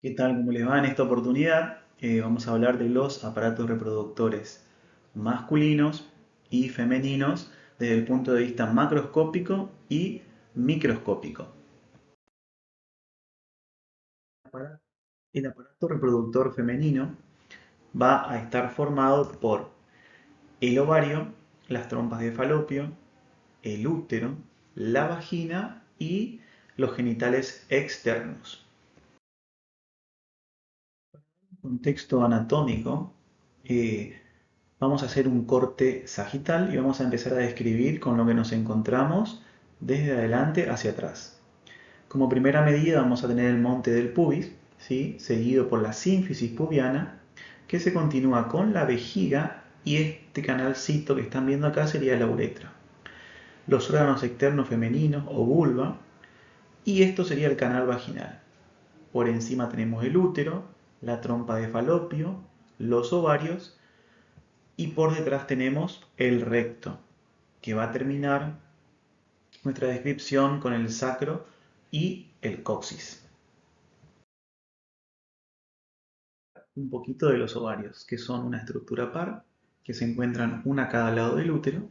¿Qué tal? ¿Cómo les va? En esta oportunidad vamos a hablar de los aparatos reproductores masculinos y femeninos desde el punto de vista macroscópico y microscópico. El aparato reproductor femenino va a estar formado por el ovario, las trompas de falopio, el útero, la vagina y los genitales externos. Contexto anatómico, eh, vamos a hacer un corte sagital y vamos a empezar a describir con lo que nos encontramos desde adelante hacia atrás. Como primera medida vamos a tener el monte del pubis, ¿sí? Seguido por la sínfisis pubiana, que se continúa con la vejiga y este canalcito que están viendo acá sería la uretra. Los órganos externos femeninos o vulva y esto sería el canal vaginal. Por encima tenemos el útero, la trompa de falopio, los ovarios y por detrás tenemos el recto, que va a terminar nuestra descripción con el sacro y el coxis. Un poquito de los ovarios, que son una estructura par, que se encuentran una a cada lado del útero.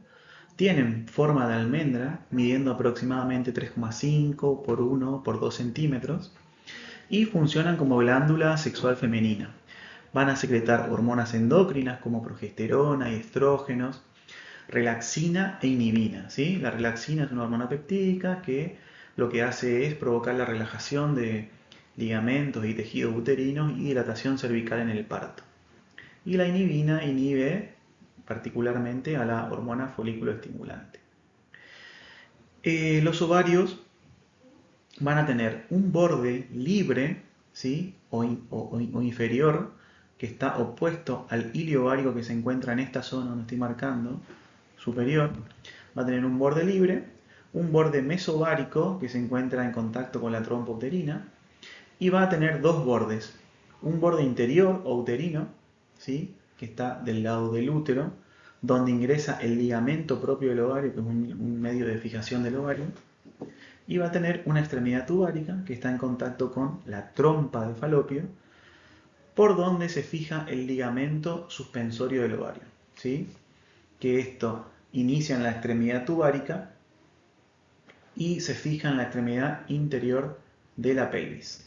Tienen forma de almendra, midiendo aproximadamente 3,5 por 1 por 2 centímetros, y funcionan como glándula sexual femenina. Van a secretar hormonas endócrinas como progesterona y estrógenos, relaxina e inhibina, ¿sí? La relaxina es una hormona peptídica que lo que hace es provocar la relajación de ligamentos y tejidos uterinos y dilatación cervical en el parto. Y la inhibina inhibe particularmente a la hormona folículo estimulante. Los ovarios van a tener un borde libre, ¿sí? o inferior, que está opuesto al hilio ovárico que se encuentra en esta zona donde estoy marcando, superior. Va a tener un borde libre, un borde mesovárico que se encuentra en contacto con la trompa uterina, y va a tener dos bordes, un borde interior o uterino, ¿sí? Que está del lado del útero, donde ingresa el ligamento propio del ovario, que es un medio de fijación del ovario, y va a tener una extremidad tubárica que está en contacto con la trompa de falopio, por donde se fija el ligamento suspensorio del ovario, ¿sí? Que esto inicia en la extremidad tubárica y se fija en la extremidad interior de la pelvis.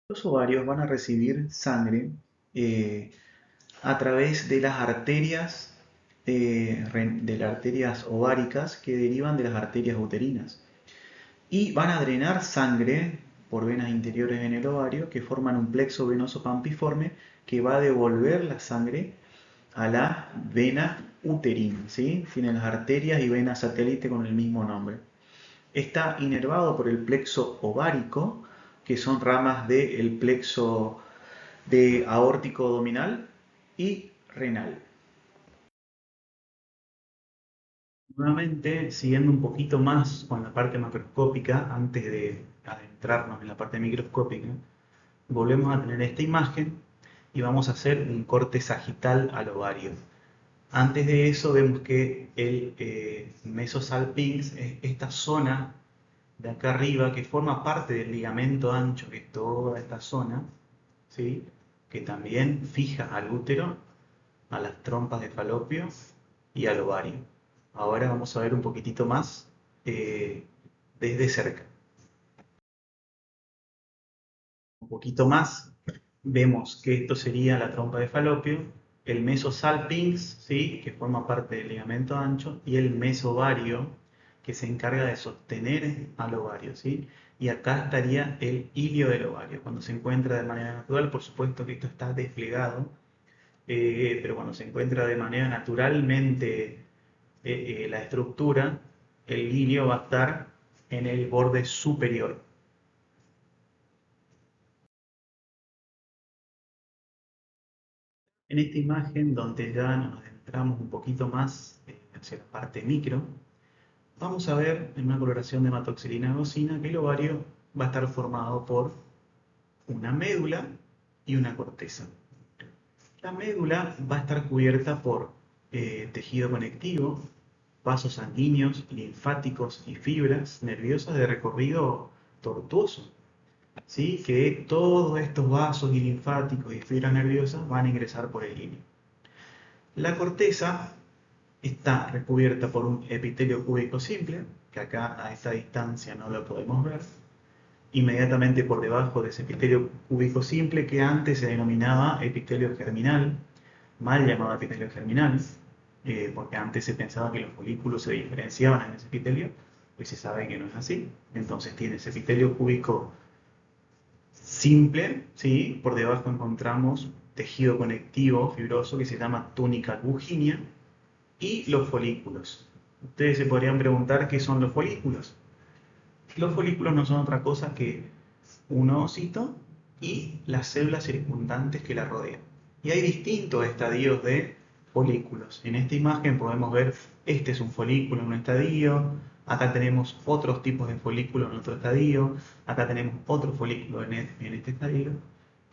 Los ovarios van a recibir sangre eh, a través de las arterias, de las arterias ováricas que derivan de las arterias uterinas. Y van a drenar sangre por venas interiores en el ovario que forman un plexo venoso pampiforme que va a devolver la sangre a la vena uterina, ¿sí? Tienen las arterias y venas satélite con el mismo nombre. Está inervado por el plexo ovárico, que son ramas del plexo de aórtico abdominal y renal. Nuevamente, siguiendo un poquito más con la parte macroscópica, antes de adentrarnos en la parte microscópica, volvemos a tener esta imagen y vamos a hacer un corte sagital al ovario. Antes de eso vemos que el mesosalpinx es esta zona de acá arriba que forma parte del ligamento ancho, que es toda esta zona, ¿sí? Que también fija al útero, a las trompas de falopio y al ovario. Ahora vamos a ver un poquitito más desde cerca. Un poquito más, vemos que esto sería la trompa de falopio, el mesosalpinx, ¿sí? Que forma parte del ligamento ancho, y el mesovario, que se encarga de sostener al ovario, ¿sí? Y acá estaría el hilio del ovario. Cuando se encuentra de manera natural, por supuesto que esto está desplegado, pero cuando se encuentra de manera naturalmente la estructura, el hilio va a estar en el borde superior. En esta imagen, donde ya nos adentramos un poquito más hacia la parte micro, vamos a ver en una coloración de hematoxilina gosina que el ovario va a estar formado por una médula y una corteza. La médula va a estar cubierta por tejido conectivo, vasos sanguíneos, linfáticos y fibras nerviosas de recorrido tortuoso. ¿sí? Que todos estos vasos y linfáticos y fibras nerviosas van a ingresar por el ilio. La corteza está recubierta por un epitelio cúbico simple, que acá a esta distancia no lo podemos ver. Inmediatamente por debajo de ese epitelio cúbico simple, que antes se denominaba epitelio germinal, mal llamado epitelio germinal, porque antes se pensaba que los folículos se diferenciaban en ese epitelio, hoy se sabe que no es así. Entonces tiene ese epitelio cúbico simple, ¿sí? Por debajo encontramos tejido conectivo fibroso que se llama túnica albuginea y los folículos. Ustedes se podrían preguntar qué son los folículos. Los folículos no son otra cosa que un ovocito y las células circundantes que la rodean. Y hay distintos estadios de folículos. En esta imagen podemos ver, este es un folículo en un estadio, acá tenemos otros tipos de folículos en otro estadio, acá tenemos otro folículo en este estadio.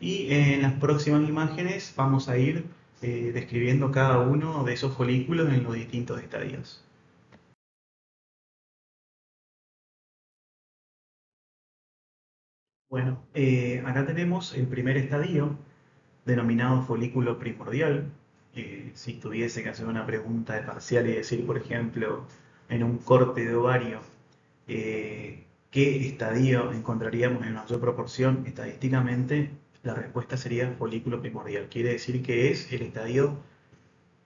Y en las próximas imágenes vamos a ir describiendo cada uno de esos folículos en los distintos estadios. Bueno, acá tenemos el primer estadio, denominado folículo primordial. Si tuviese que hacer una pregunta de parcial y decir, por ejemplo, en un corte de ovario, ¿qué estadio encontraríamos en mayor proporción estadísticamente? La respuesta sería folículo primordial. Quiere decir que es el estadio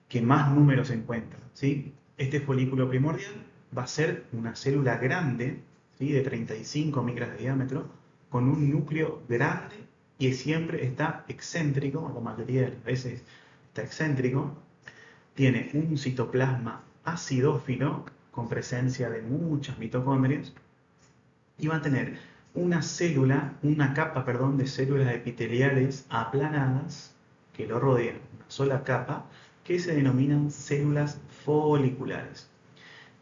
que más números encuentra, ¿sí? Este folículo primordial va a ser una célula grande, ¿sí? De 35 micras de diámetro, con un núcleo grande y siempre está excéntrico, la mayoría de las veces está excéntrico. Tiene un citoplasma acidófilo con presencia de muchas mitocondrias y va a tener una capa, perdón, de células epiteliales aplanadas que lo rodean, una sola capa, que se denominan células foliculares.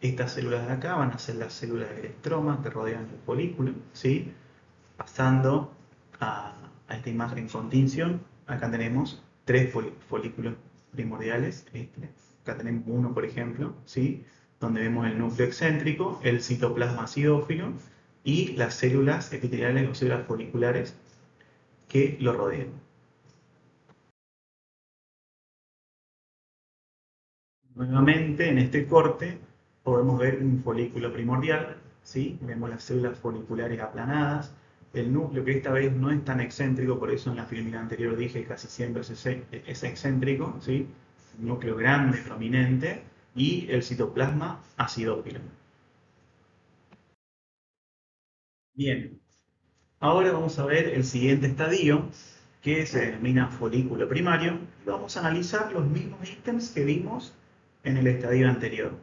Estas células de acá van a ser las células del estroma que rodean el folículo, ¿sí? Pasando a esta imagen con tinción, acá tenemos tres folículos primordiales. Acá tenemos uno, por ejemplo, ¿sí? Donde vemos el núcleo excéntrico, el citoplasma acidófilo y las células epiteliales o células foliculares que lo rodean. Nuevamente, en este corte podemos ver un folículo primordial, ¿sí? Vemos las células foliculares aplanadas, el núcleo que esta vez no es tan excéntrico, por eso en la filmina anterior dije que casi siempre es excéntrico, ¿sí? Un núcleo grande, prominente, y el citoplasma acidófilo. Bien, ahora vamos a ver el siguiente estadio, que se denomina folículo primario, y vamos a analizar los mismos ítems que vimos en el estadio anterior.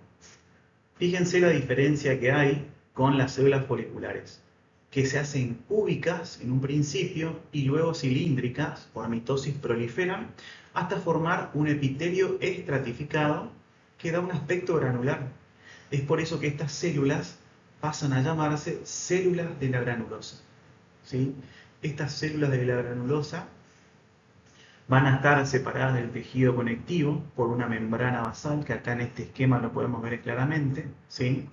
Fíjense la diferencia que hay con las células foliculares, que se hacen cúbicas en un principio y luego cilíndricas, por mitosis proliferan, hasta formar un epitelio estratificado que da un aspecto granular. Es por eso que estas células pasan a llamarse células de la granulosa, ¿sí? Estas células de la granulosa van a estar separadas del tejido conectivo por una membrana basal, que acá en este esquema lo podemos ver claramente, ¿sí?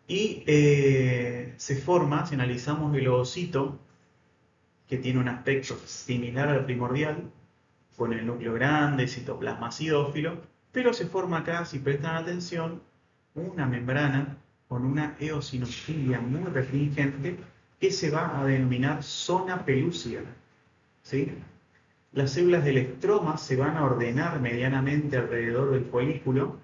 Y se forma, si analizamos el ovocito, que tiene un aspecto similar al primordial, con el núcleo grande, citoplasma acidófilo, pero se forma acá, si prestan atención, una membrana con una eosinofilia muy restringente que se va a denominar zona pelúcida, ¿sí? Las células del estroma se van a ordenar medianamente alrededor del folículo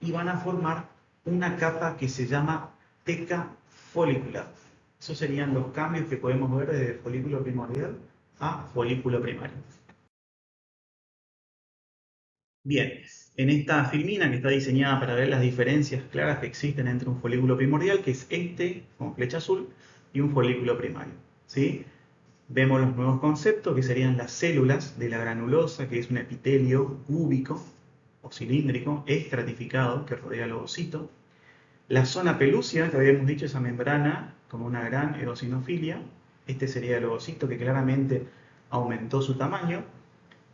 y van a formar una capa que se llama teca folicular. Esos serían los cambios que podemos ver desde folículo primordial a folículo primario. Bien, en esta filmina que está diseñada para ver las diferencias claras que existen entre un folículo primordial, que es este con flecha azul, y un folículo primario, ¿sí? Vemos los nuevos conceptos que serían las células de la granulosa, que es un epitelio cúbico o cilíndrico estratificado que rodea el ovocito. La zona pelúcida, que habíamos dicho, esa membrana con una gran eosinofilia. Este sería el ovocito que claramente aumentó su tamaño.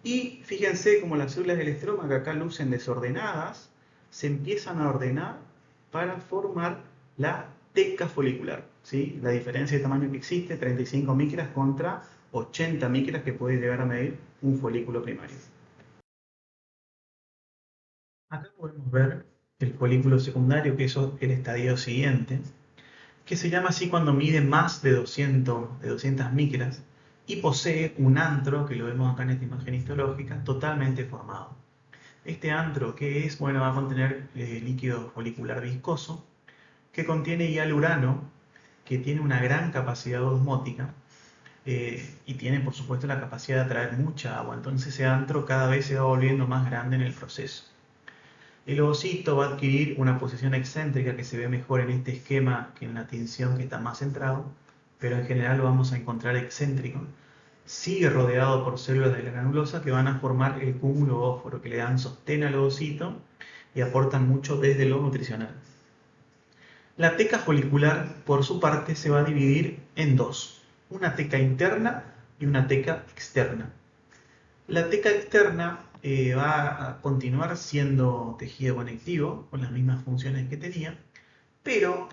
Y fíjense cómo las células del estroma, que acá lucen desordenadas, se empiezan a ordenar para formar la teca folicular, ¿sí? La diferencia de tamaño que existe, 35 micras contra 80 micras que puede llegar a medir un folículo primario. Acá podemos ver el folículo secundario, que es el estadio siguiente, que se llama así cuando mide más de 200 micras y posee un antro, que lo vemos acá en esta imagen histológica, totalmente formado. Este antro, ¿qué es? Bueno, va a contener líquido folicular viscoso, que contiene hialurano, que tiene una gran capacidad osmótica y tiene, por supuesto, la capacidad de atraer mucha agua. Entonces ese antro cada vez se va volviendo más grande en el proceso. El ovocito va a adquirir una posición excéntrica que se ve mejor en este esquema que en la tinción, que está más centrado, pero en general lo vamos a encontrar excéntrico. Sigue rodeado por células de la granulosa que van a formar el cúmulo óforo, que le dan sostén al ovocito y aportan mucho desde lo nutricional. La teca folicular, por su parte, se va a dividir en dos, una teca interna y una teca externa. La teca externa va a continuar siendo tejido conectivo, con las mismas funciones que tenía, pero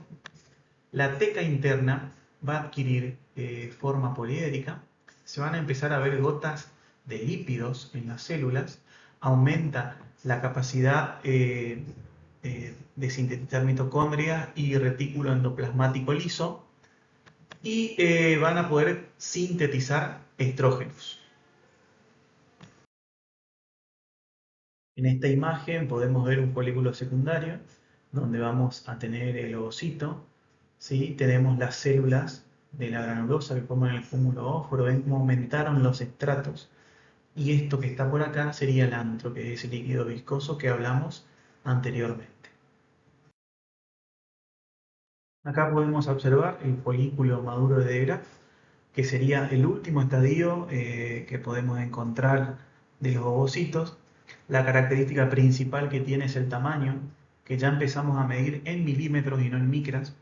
la teca interna va a adquirir forma poliédrica, se van a empezar a ver gotas de lípidos en las células, aumenta la capacidad de sintetizar mitocondria y retículo endoplasmático liso y van a poder sintetizar estrógenos. En esta imagen podemos ver un folículo secundario donde vamos a tener el ovocito, ¿sí? Tenemos las células de la granulosa que forman el cúmulo óforo, ven cómo aumentaron los estratos y esto que está por acá sería el antro, que es el líquido viscoso que hablamos anteriormente. Acá podemos observar el folículo maduro de De Graaf, que sería el último estadio que podemos encontrar de los ovocitos. La característica principal que tiene es el tamaño, que ya empezamos a medir en milímetros y no en micras.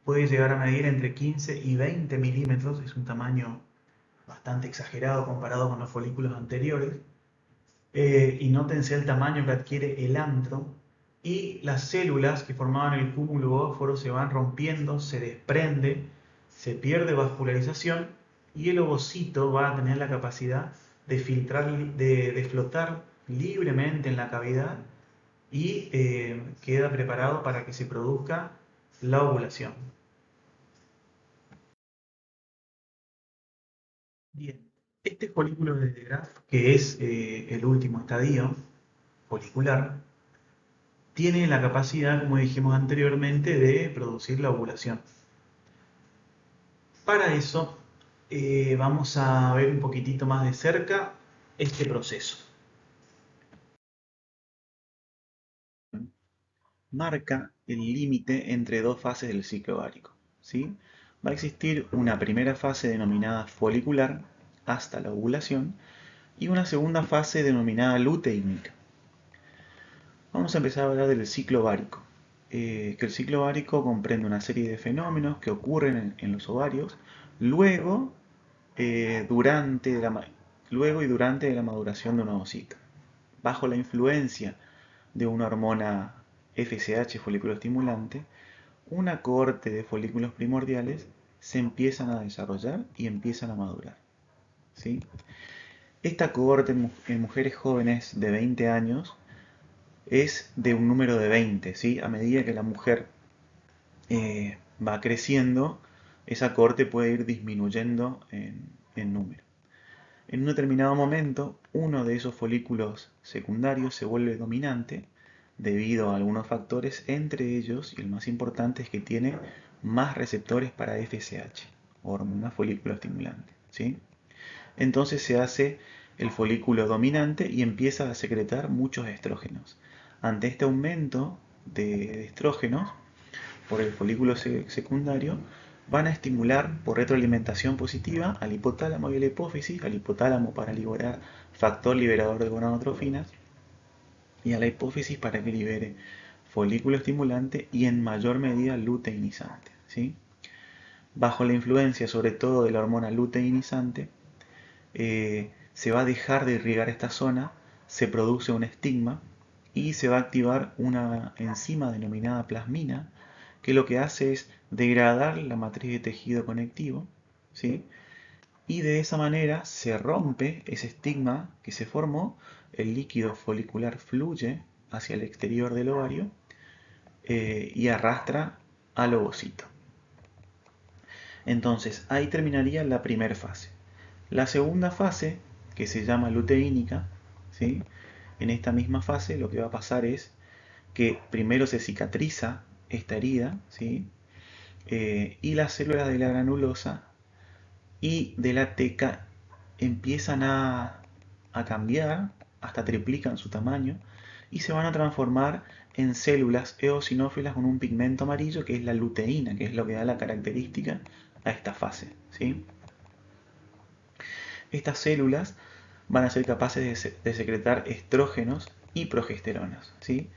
Puede llegar a medir entre 15 y 20 milímetros, es un tamaño bastante exagerado comparado con los folículos anteriores. Y nótense el tamaño que adquiere el antro y las células que formaban el cúmulo óforo se van rompiendo, se desprende, se pierde vascularización y el ovocito va a tener la capacidad de filtrar, de flotar libremente en la cavidad y queda preparado para que se produzca la ovulación. Bien, este folículo de De Graaf, que es el último estadio folicular, tiene la capacidad, como dijimos anteriormente, de producir la ovulación. Para eso vamos a ver un poquitito más de cerca este proceso. Marca el límite entre dos fases del ciclo ovárico, ¿sí? Va a existir una primera fase denominada folicular hasta la ovulación y una segunda fase denominada luteínica. Vamos a empezar a hablar del ciclo ovárico. Que el ciclo ovárico comprende una serie de fenómenos que ocurren en los ovarios luego, luego y durante la maduración de un ovocito. Bajo la influencia de una hormona FSH, folículo estimulante, una cohorte de folículos primordiales se empiezan a desarrollar y empiezan a madurar, ¿sí? Esta cohorte en mujeres jóvenes de 20 años es de un número de 20, ¿sí? A medida que la mujer va creciendo, esa cohorte puede ir disminuyendo en número. En un determinado momento, uno de esos folículos secundarios se vuelve dominante debido a algunos factores, entre ellos, y el más importante, es que tiene más receptores para FSH, hormona folículo estimulante, ¿sí? Entonces se hace el folículo dominante y empieza a secretar muchos estrógenos. Ante este aumento de estrógenos por el folículo secundario, van a estimular por retroalimentación positiva al hipotálamo y a la hipófisis, al hipotálamo para liberar factor liberador de gonadotrofinas y a la hipófisis para que libere folículo estimulante y en mayor medida luteinizante, ¿sí? Bajo la influencia sobre todo de la hormona luteinizante, se va a dejar de irrigar esta zona, se produce un estigma y se va a activar una enzima denominada plasmina que lo que hace es degradar la matriz de tejido conectivo, ¿sí? Y de esa manera se rompe ese estigma que se formó, el líquido folicular fluye hacia el exterior del ovario y arrastra al ovocito. Entonces ahí terminaría la primera fase. La segunda fase, que se llama luteínica, ¿sí? En esta misma fase lo que va a pasar es que primero se cicatriza esta herida, ¿sí? Y las células de la granulosa y de la teca empiezan a cambiar, hasta triplican su tamaño, y se van a transformar en células eosinófilas con un pigmento amarillo que es la luteína, que es lo que da la característica a esta fase, ¿sí? Estas células van a ser capaces de secretar estrógenos y progesteronas, ¿sí?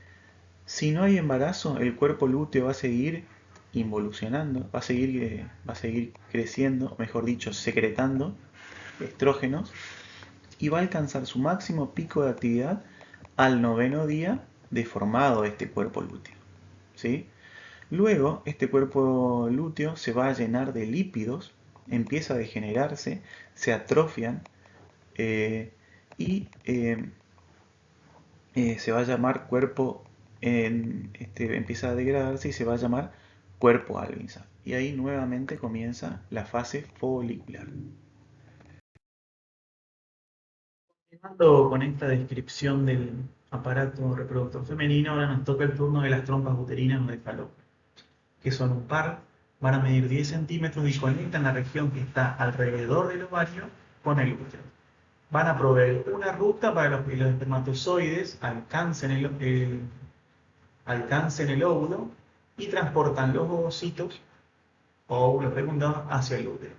Si no hay embarazo, el cuerpo lúteo va a seguir involucionando, va a seguir creciendo, mejor dicho, secretando estrógenos y va a alcanzar su máximo pico de actividad al 9º día de formado este cuerpo lúteo, ¿sí? Luego, este cuerpo lúteo se va a llenar de lípidos, empieza a degenerarse, se atrofian eh, y se va a llamar empieza a degradarse y se va a llamar cuerpo Alvinson. Y ahí nuevamente comienza la fase folicular. Continuando con esta descripción del aparato reproductor femenino, ahora nos toca el turno de las trompas uterinas o de falopio, que son un par, van a medir 10 centímetros y conectan la región que está alrededor del ovario con el útero. Van a proveer una ruta para que los espermatozoides alcancen el óvulo y transportan los ovocitos o óvulos fecundados hacia el útero.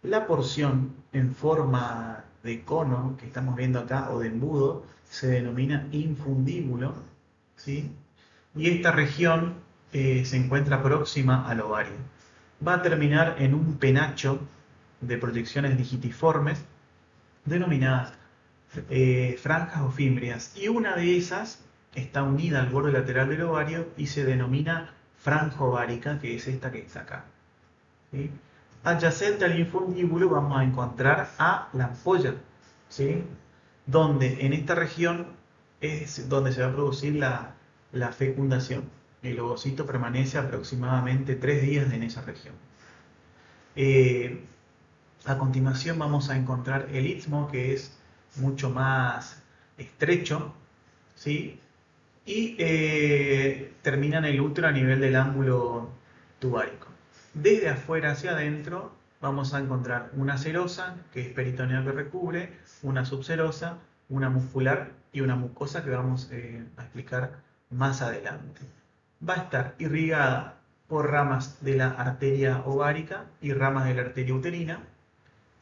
La porción en forma de cono que estamos viendo acá o de embudo se denomina infundíbulo, ¿sí? Y esta región se encuentra próxima al ovario. Va a terminar en un penacho de proyecciones digitiformes denominadas franjas o fimbrias, y una de esas está unida al borde lateral del ovario y se denomina franja ovárica, que es esta que está acá, ¿sí? Adyacente al infundíbulo vamos a encontrar a la ampolla, ¿sí? Donde en esta región es donde se va a producir la fecundación. El ovocito permanece aproximadamente 3 días en esa región. Eh, a continuación vamos a encontrar el istmo, que es mucho más estrecho, ¿sí? Y termina en el útero a nivel del ángulo tubárico. Desde afuera hacia adentro vamos a encontrar una serosa, que es peritoneal que recubre, una subserosa, una muscular y una mucosa que vamos a explicar más adelante. Va a estar irrigada por ramas de la arteria ovárica y ramas de la arteria uterina,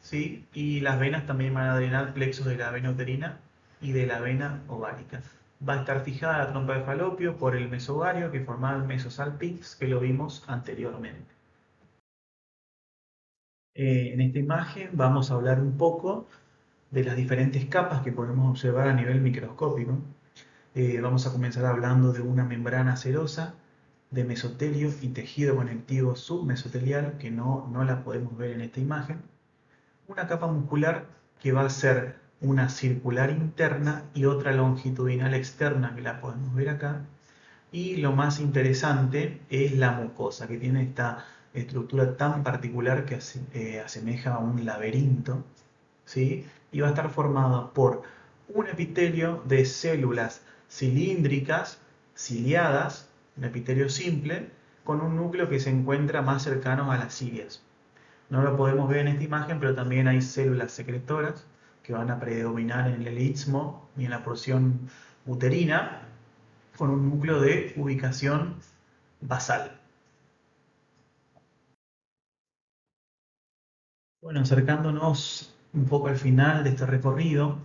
¿sí? Y las venas también van a drenar plexos de la vena uterina y de la vena ovárica. Va a estar fijada la trompa de falopio por el mesovario que formaba el mesosalpinx, que lo vimos anteriormente. En esta imagen vamos a hablar un poco de las diferentes capas que podemos observar a nivel microscópico. Vamos a comenzar hablando de una membrana serosa, de mesotelio y tejido conectivo submesotelial, que no la podemos ver en esta imagen. Una capa muscular que va a ser una circular interna y otra longitudinal externa, que la podemos ver acá. Y lo más interesante es la mucosa, que tiene esta estructura tan particular que asemeja a un laberinto, ¿sí? Y va a estar formada por un epitelio de células cilíndricas, ciliadas, un epitelio simple, con un núcleo que se encuentra más cercano a las cilias. No lo podemos ver en esta imagen, pero también hay células secretoras que van a predominar en el istmo y en la porción uterina, con un núcleo de ubicación basal. Bueno, acercándonos un poco al final de este recorrido,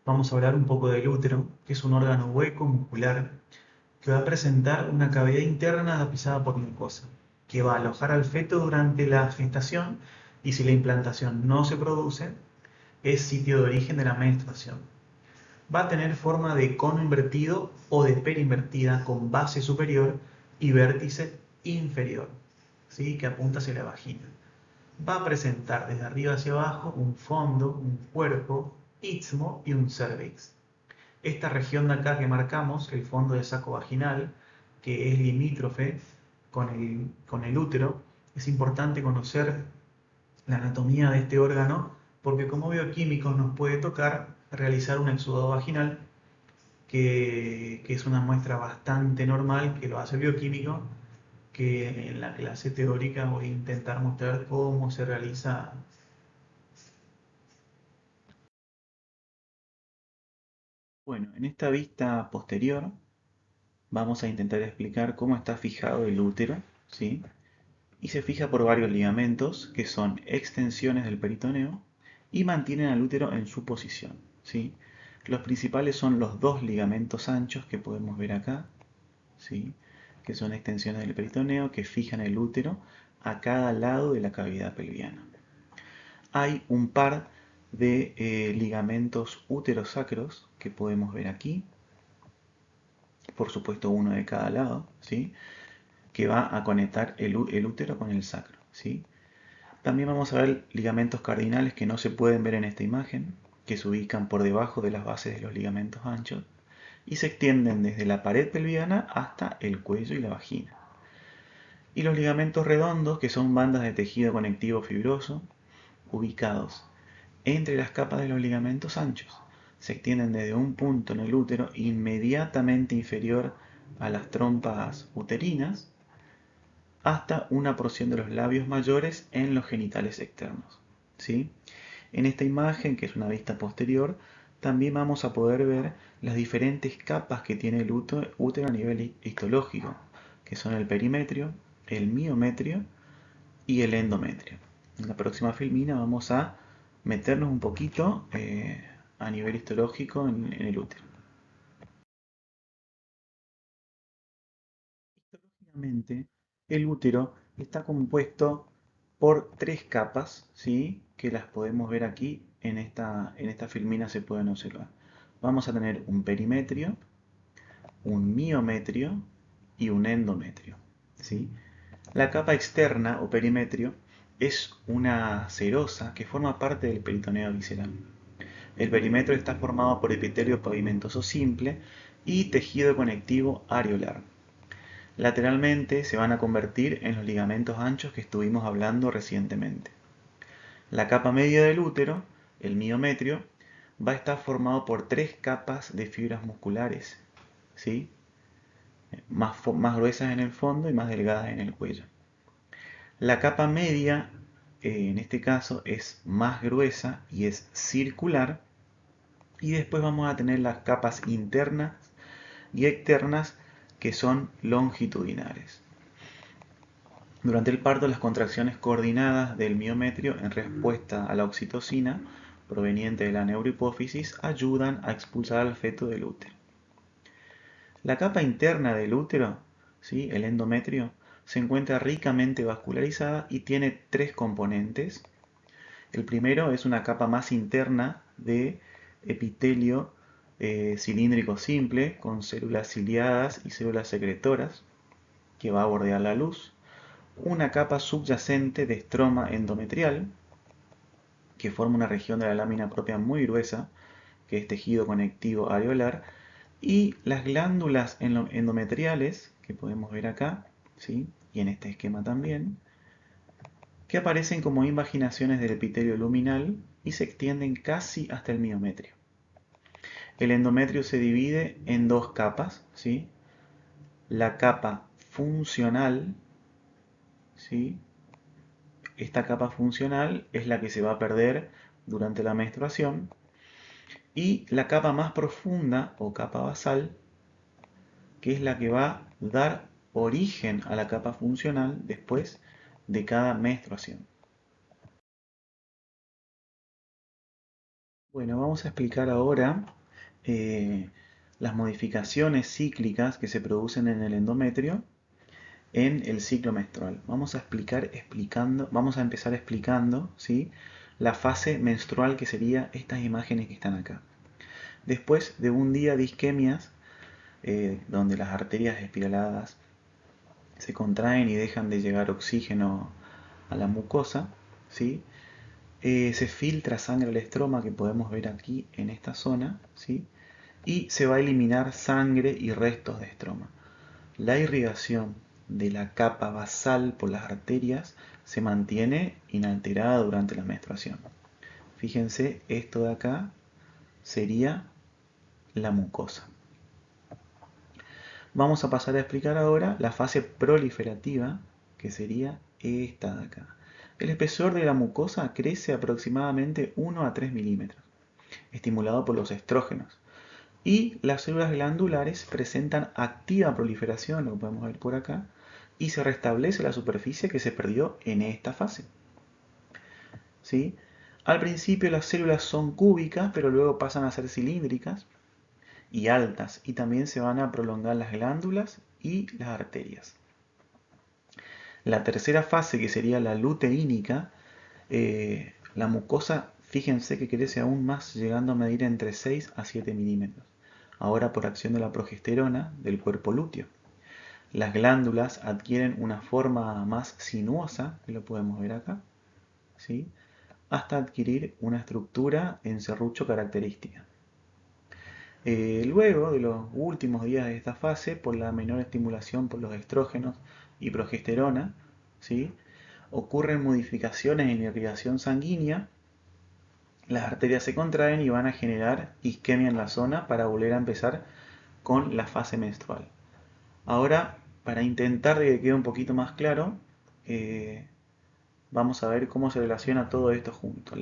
vamos a hablar un poco del útero, que es un órgano hueco muscular que va a presentar una cavidad interna tapizada por mucosa, que va a alojar al feto durante la gestación, y si la implantación no se produce, es sitio de origen de la menstruación. Va a tener forma de cono invertido o de pera invertida con base superior y vértice inferior, ¿sí? Que apunta hacia la vagina. Va a presentar desde arriba hacia abajo un fondo, un cuerpo, istmo y un cervix. Esta región de acá que marcamos, el fondo del saco vaginal, que es limítrofe con el útero, es importante conocer la anatomía de este órgano porque como bioquímicos nos puede tocar realizar un exudado vaginal que es una muestra bastante normal que lo hace el bioquímico, que en la clase teórica voy a intentar mostrar cómo se realiza. Bueno, en esta vista posterior vamos a intentar explicar cómo está fijado el útero, ¿sí? Y se fija por varios ligamentos que son extensiones del peritoneo y mantienen al útero en su posición, ¿sí? Los principales son los dos ligamentos anchos que podemos ver acá, ¿sí? Que son extensiones del peritoneo que fijan el útero a cada lado de la cavidad pelviana. Hay un par de ligamentos uterosacros que podemos ver aquí, por supuesto uno de cada lado, ¿sí? Que va a conectar el útero con el sacro, ¿sí? También vamos a ver ligamentos cardinales que no se pueden ver en esta imagen, que se ubican por debajo de las bases de los ligamentos anchos y se extienden desde la pared pelviana hasta el cuello y la vagina. Y los ligamentos redondos, que son bandas de tejido conectivo fibroso, ubicados entre las capas de los ligamentos anchos. Se extienden desde un punto en el útero inmediatamente inferior a las trompas uterinas hasta una porción de los labios mayores en los genitales externos, ¿sí? En esta imagen, que es una vista posterior, también vamos a poder ver las diferentes capas que tiene el útero a nivel histológico, que son el perimetrio, el miometrio y el endometrio. En la próxima filmina vamos a meternos un poquito a nivel histológico en el útero. Histológicamente, el útero está compuesto por tres capas, ¿sí? Que las podemos ver aquí en esta filmina se pueden observar. Vamos a tener un perimetrio, un miometrio y un endometrio, ¿sí? La capa externa o perimetrio es una serosa que forma parte del peritoneo visceral. El perímetro está formado por epitelio pavimentoso simple y tejido conectivo areolar. Lateralmente se van a convertir en los ligamentos anchos que estuvimos hablando recientemente. La capa media del útero, el miometrio, va a estar formado por tres capas de fibras musculares, ¿sí? Más gruesas en el fondo y más delgadas en el cuello. La capa media, en este caso, es más gruesa y es circular. Y después vamos a tener las capas internas y externas que son longitudinales. Durante el parto, las contracciones coordinadas del miometrio en respuesta a la oxitocina proveniente de la neurohipófisis ayudan a expulsar al feto del útero. La capa interna del útero, ¿sí? El endometrio, se encuentra ricamente vascularizada y tiene tres componentes. El primero es una capa más interna de epitelio cilíndrico simple con células ciliadas y células secretoras que va a bordear la luz. Una capa subyacente de estroma endometrial que forma una región de la lámina propia muy gruesa que es tejido conectivo areolar y las glándulas endometriales que podemos ver acá, ¿sí? Y en este esquema también, que aparecen como invaginaciones del epitelio luminal y se extienden casi hasta el miometrio. El endometrio se divide en dos capas, ¿sí? La capa funcional, ¿sí? Esta capa funcional es la que se va a perder durante la menstruación y la capa más profunda o capa basal, que es la que va a dar origen a la capa funcional después de cada menstruación. Bueno, vamos a explicar ahora eh, las modificaciones cíclicas que se producen en el endometrio en el ciclo menstrual. Vamos a empezar explicando, ¿sí? La fase menstrual que sería estas imágenes que están acá. Después de un día de isquemias, donde las arterias espiraladas se contraen y dejan de llegar oxígeno a la mucosa, ¿sí? Se filtra sangre al estroma, que podemos ver aquí en esta zona, ¿sí? Y se va a eliminar sangre y restos de estroma. La irrigación de la capa basal por las arterias se mantiene inalterada durante la menstruación. Fíjense, esto de acá sería la mucosa. Vamos a pasar a explicar ahora la fase proliferativa, que sería esta de acá. El espesor de la mucosa crece aproximadamente 1 a 3 milímetros, estimulado por los estrógenos. Y las células glandulares presentan activa proliferación, lo podemos ver por acá, y se restablece la superficie que se perdió en esta fase. ¿Sí? Al principio las células son cúbicas, pero luego pasan a ser cilíndricas y altas, y también se van a prolongar las glándulas y las arterias. La tercera fase, que sería la luteínica, la mucosa, fíjense que crece aún más, llegando a medir entre 6 a 7 milímetros, ahora por acción de la progesterona del cuerpo lúteo. Las glándulas adquieren una forma más sinuosa, que lo podemos ver acá, ¿sí? Hasta adquirir una estructura en serrucho característica. Luego de los últimos días de esta fase, por la menor estimulación por los estrógenos y progesterona, ¿sí? Ocurren modificaciones en la irrigación sanguínea, las arterias se contraen y van a generar isquemia en la zona para volver a empezar con la fase menstrual. Ahora, para intentar de que quede un poquito más claro, vamos a ver cómo se relaciona todo esto junto.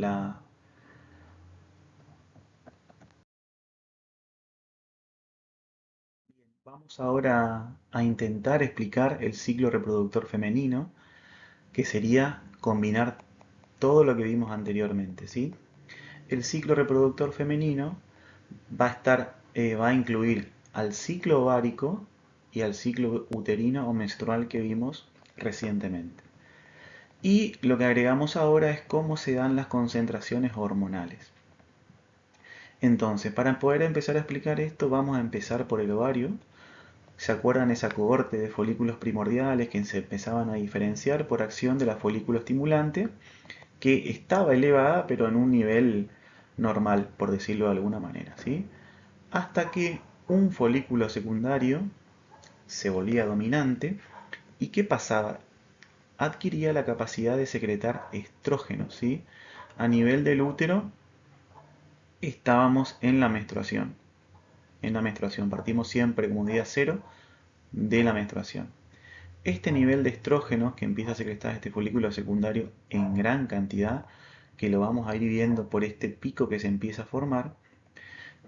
Vamos ahora a intentar explicar el ciclo reproductor femenino, que sería combinar todo lo que vimos anteriormente, ¿sí? El ciclo reproductor femenino va a incluir al ciclo ovárico y al ciclo uterino o menstrual que vimos recientemente. Y lo que agregamos ahora es cómo se dan las concentraciones hormonales. Entonces, para poder empezar a explicar esto, vamos a empezar por el ovario. ¿Se acuerdan esa cohorte de folículos primordiales que se empezaban a diferenciar por acción de la folículo estimulante, que estaba elevada pero en un nivel normal, por decirlo de alguna manera, ¿sí? Hasta que un folículo secundario se volvía dominante y ¿qué pasaba? Adquiría la capacidad de secretar estrógenos, ¿sí? A nivel del útero estábamos en la menstruación. En la menstruación partimos siempre como día cero de la menstruación. Este nivel de estrógenos que empieza a secretar este folículo secundario en gran cantidad, que lo vamos a ir viendo por este pico que se empieza a formar,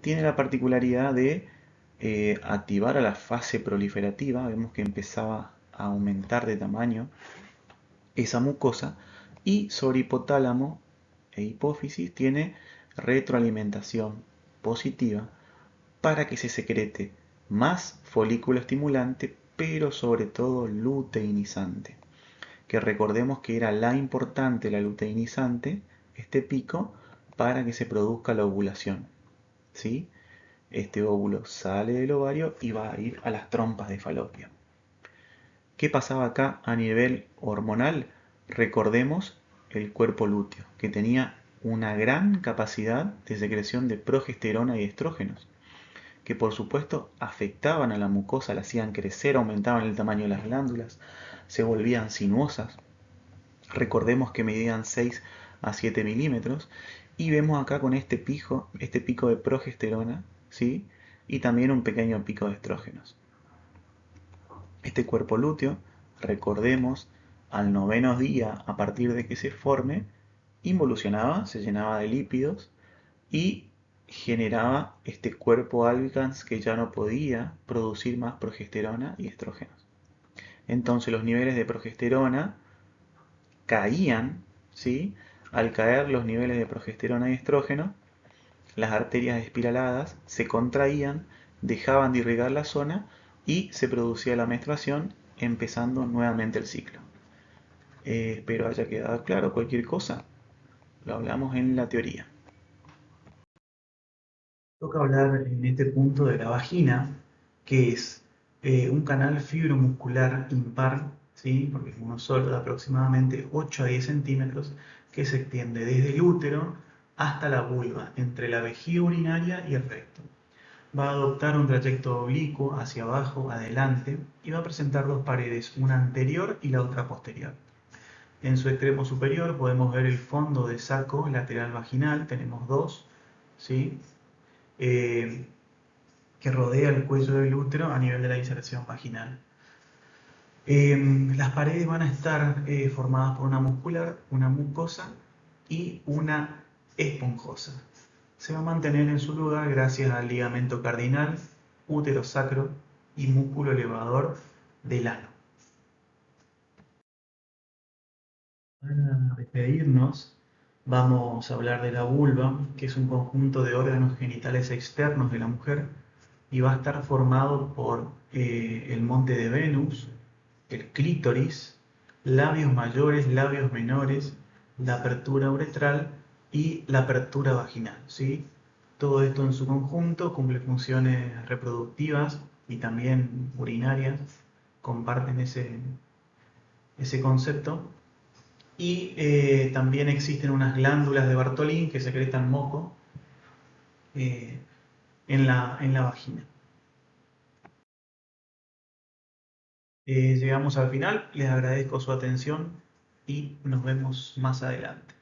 tiene la particularidad de activar a la fase proliferativa. Vemos que empezaba a aumentar de tamaño esa mucosa, y sobre hipotálamo e hipófisis tiene retroalimentación positiva para que se secrete más folículo estimulante, pero sobre todo luteinizante, que recordemos que era la importante, la luteinizante, este pico, para que se produzca la ovulación, ¿sí? Este óvulo sale del ovario y va a ir a las trompas de Falopio. ¿Qué pasaba acá a nivel hormonal? Recordemos el cuerpo lúteo, que tenía una gran capacidad de secreción de progesterona y estrógenos, que por supuesto afectaban a la mucosa, la hacían crecer, aumentaban el tamaño de las glándulas, se volvían sinuosas. Recordemos que medían 6 a 7 milímetros, y vemos acá con este pico de progesterona, ¿sí? Y también un pequeño pico de estrógenos. Este cuerpo lúteo, recordemos, al noveno día, a partir de que se forme, involucionaba, se llenaba de lípidos y generaba este cuerpo albicans que ya no podía producir más progesterona y estrógenos. Entonces los niveles de progesterona caían, ¿sí? Al caer los niveles de progesterona y estrógeno, las arterias espiraladas se contraían, dejaban de irrigar la zona y se producía la menstruación, empezando nuevamente el ciclo. Espero haya quedado claro. Cualquier cosa lo hablamos en la teoría. Toca hablar en este punto de la vagina, que es un canal fibromuscular impar, ¿sí? Porque es uno solo, de aproximadamente 8 a 10 centímetros, que se extiende desde el útero hasta la vulva, entre la vejiga urinaria y el recto. Va a adoptar un trayecto oblicuo hacia abajo, adelante, y va a presentar dos paredes, una anterior y la otra posterior. En su extremo superior podemos ver el fondo de saco lateral vaginal, tenemos dos, ¿sí? Eh, que rodea el cuello del útero a nivel de la inserción vaginal. Las paredes van a estar formadas por una muscular, una mucosa y una esponjosa. Se va a mantener en su lugar gracias al ligamento cardinal, útero sacro y músculo elevador del ano. Para despedirnos, vamos a hablar de la vulva, que es un conjunto de órganos genitales externos de la mujer y va a estar formado por el monte de Venus, el clítoris, labios mayores, labios menores, la apertura uretral y la apertura vaginal, ¿sí? Todo esto en su conjunto cumple funciones reproductivas y también urinarias, comparten ese concepto. Y también existen unas glándulas de Bartolín que secretan moco eh, en la vagina. Llegamos al final, les agradezco su atención y nos vemos más adelante.